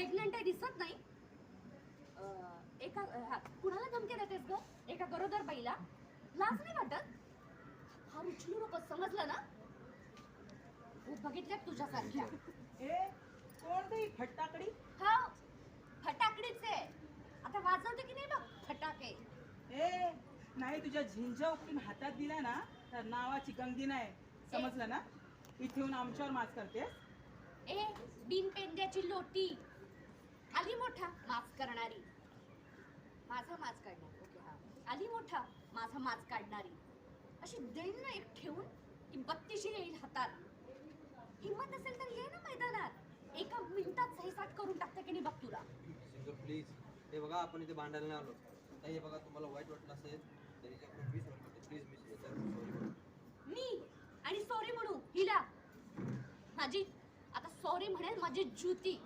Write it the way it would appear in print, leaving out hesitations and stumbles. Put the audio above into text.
Pregnant आहे दिसत नाही. कुणाला धमकी देतेस ग? एका गरोदर बाईला लाज नाही वाटत? हा उचलू नको, समजलं ना? बघितल्यात तुझ्यासारख्या. कोणती फटाकडी? हा फटाकडीच आहे. आता वाजवते की नाही बघ फटाके. नाही, तुझ्या झिंजा उपटून हातात दिला ना तर नावाची गंगी नाही, समजलं ना? इथे येऊन आमच्यावर माच करतेस. बिन पेंद्याची लोटी आली मोठा माच करणारी. माझा माच काढणार. ओके, हा आली मोठा माझा माच काढणारी. अशी देईन ना एक ठेवून की 32 येईल हातात. हिम्मत असेल तर ये ना मैदानात. एका मिनिटात सहीसाट करून टाकते की नाही बघ तुला. प्लीज, हे बघा आपण इथे भांडायला नाही आलो. हे बघा, तुम्हाला वाईट वाटलं असेल तरी मी सॉरी म्हणतो. प्लीज मी सॉरी. मी आणि सॉरी म्हणू हिला माझी आता सॉरी म्हणेल माझी ज्युती.